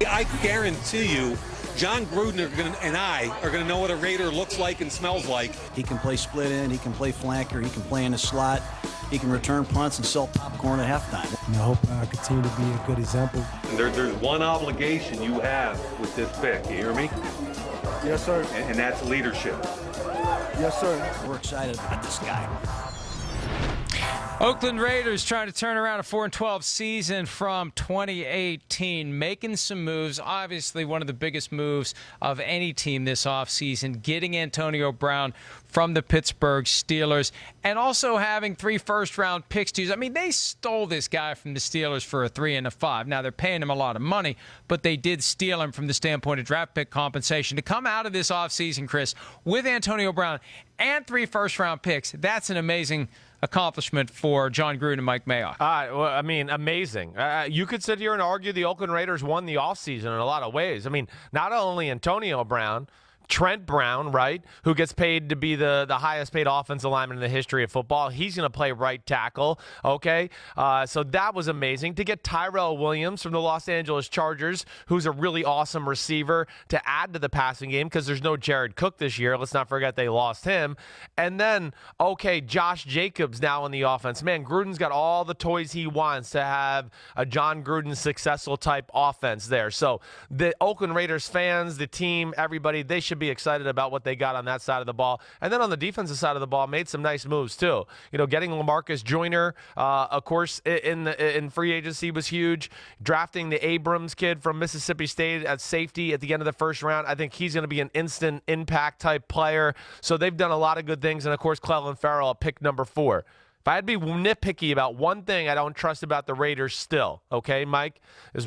I guarantee you, John Gruden and I are going to know what a Raider looks like and smells like. He can play split end, he can play flanker, he can play in the slot, he can return punts and sell popcorn at halftime. I hope I continue to be a good example. And there's one obligation you have with this pick, you hear me? Yes, sir. And that's leadership. Yes, sir. We're excited about this guy. Oakland Raiders trying to turn around a 4-12 season from 2018, making some moves. Obviously, one of the biggest moves of any team this offseason, getting Antonio Brown from the Pittsburgh Steelers, and also having 3 first-round picks to use. I mean, they stole this guy from the Steelers for a 3 and a 5. Now, they're paying him a lot of money, but they did steal him from the standpoint of draft pick compensation. To come out of this offseason, Chris, with Antonio Brown and 3 first-round picks, that's an amazing accomplishment for John Gruden and Mike Mayock. Well, I mean, amazing. You could sit here and argue the Oakland Raiders won the offseason in a lot of ways. I mean, not only Antonio Brown, Trent Brown, right, who gets paid to be the highest paid offensive lineman in the history of football. He's going to play right tackle, okay? So that was amazing. To get Tyrell Williams from the Los Angeles Chargers, who's a really awesome receiver, to add to the passing game because there's no Jared Cook this year. Let's not forget they lost him. And then, okay, Josh Jacobs now in the offense. Man, Gruden's got all the toys he wants to have a John Gruden successful type offense there. So the Oakland Raiders fans, the team, everybody, they should be excited about what they got on that side of the ball. And then on the defensive side of the ball, made some nice moves too. You know, getting LaMarcus Joyner, of course, in free agency was huge. Drafting the Abrams kid from Mississippi State at safety at the end of the first round, I think he's going to be an instant impact type player. So they've done a lot of good things. And of course, Clelin Ferrell at pick number 4. If I had to be nitpicky about one thing I don't trust about the Raiders still, okay, Mike, is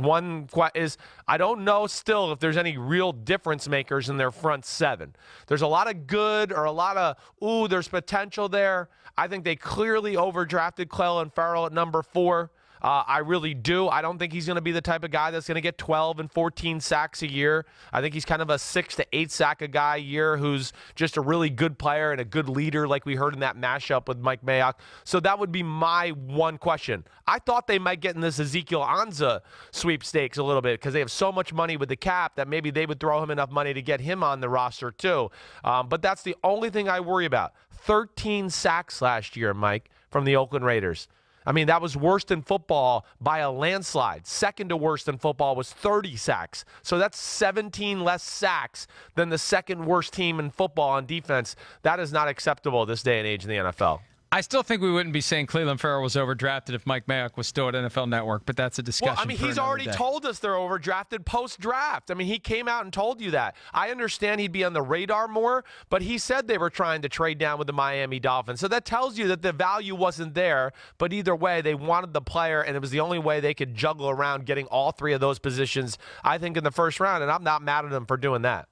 I don't know still if there's any real difference makers in their front 7. There's a lot of good or a lot of, there's potential there. I think they clearly overdrafted Clelin Ferrell at number 4. I really do. I don't think he's going to be the type of guy that's going to get 12 and 14 sacks a year. I think he's kind of a 6 to 8 sack a guy a year who's just a really good player and a good leader like we heard in that mashup with Mike Mayock. So that would be my one question. I thought they might get in this Ezekiel Anza sweepstakes a little bit because they have so much money with the cap that maybe they would throw him enough money to get him on the roster too. But that's the only thing I worry about. 13 sacks last year, Mike, from the Oakland Raiders. I mean, that was worst in football by a landslide. Second to worst in football was 30 sacks. So that's 17 less sacks than the second worst team in football on defense. That is not acceptable this day and age in the NFL. I still think we wouldn't be saying Clelin Ferrell was overdrafted if Mike Mayock was still at NFL Network, but that's a discussion. Well, I mean, he's already told us they're overdrafted post-draft. I mean, he came out and told you that. I understand he'd be on the radar more, but he said they were trying to trade down with the Miami Dolphins. So that tells you that the value wasn't there, but either way, they wanted the player, and it was the only way they could juggle around getting all 3 of those positions, I think, in the first round, and I'm not mad at them for doing that.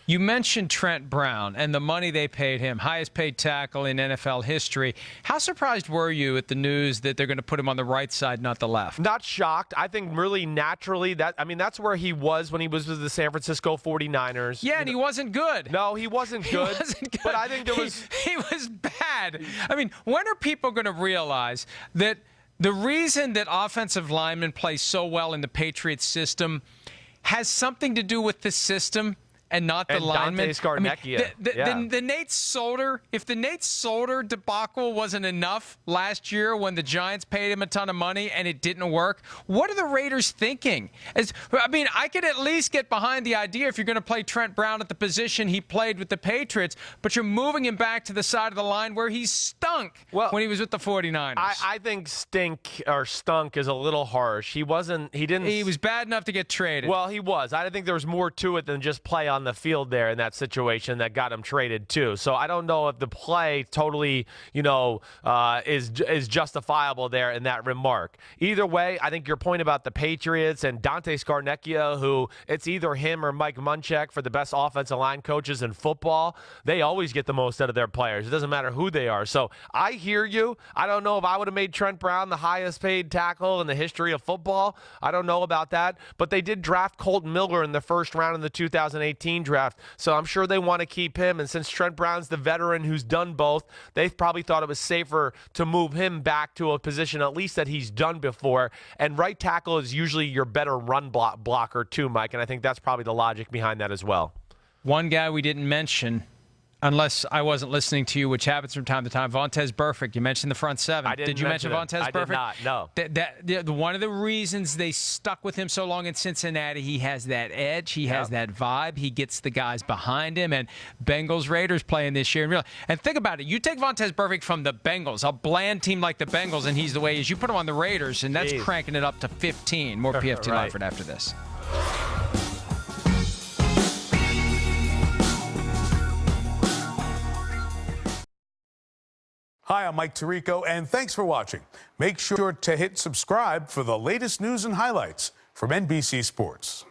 You mentioned Trent Brown and the money they paid him, highest paid tackle in NFL history. How surprised were you at the news that they're going to put him on the right side, not the left? Not shocked. I think really naturally that's where he was when he was with the San Francisco 49ers. Yeah, and he wasn't good. No, he wasn't good. He wasn't good. But I think there was... He was bad. I mean, when are people going to realize that the reason that offensive linemen play so well in the Patriots system has something to do with the system and not the lineman? The Nate Solder, if the Nate Solder debacle wasn't enough last year when the Giants paid him a ton of money and it didn't work, what are the Raiders thinking? I could at least get behind the idea if you're going to play Trent Brown at the position he played with the Patriots, but you're moving him back to the side of the line where he stunk when he was with the 49ers. I think stunk is a little harsh. He was bad enough to get traded. Well, he was. I think there was more to it than just play on the field there in that situation that got him traded too. So I don't know if the play totally, is justifiable there in that remark. Either way, I think your point about the Patriots and Dante Scarnecchia, who it's either him or Mike Munchak for the best offensive line coaches in football, they always get the most out of their players. It doesn't matter who they are. So I hear you. I don't know if I would have made Trent Brown the highest paid tackle in the history of football. I don't know about that. But they did draft Colton Miller in the first round in the 2018 2019 draft. So I'm sure they want to keep him. And since Trent Brown's the veteran who's done both, they probably thought it was safer to move him back to a position at least that he's done before. And right tackle is usually your better run blocker too, Mike. And I think that's probably the logic behind that as well. One guy we didn't mention, unless I wasn't listening to you, which happens from time to time, Vontaze Burfict. You mentioned the front seven. Did you mention Vontaze Burfict? I did not, no. One of the reasons they stuck with him so long in Cincinnati, he has that edge. He has that vibe. He gets the guys behind him. And Bengals Raiders playing this year. And think about it. You take Vontaze Burfict from the Bengals, a bland team like the Bengals, and he's the way he is. You put him on the Raiders, and that's cranking it up to 15. More PFT Right. Life after this. Hi, I'm Mike Tirico, and thanks for watching. Make sure to hit subscribe for the latest news and highlights from NBC Sports.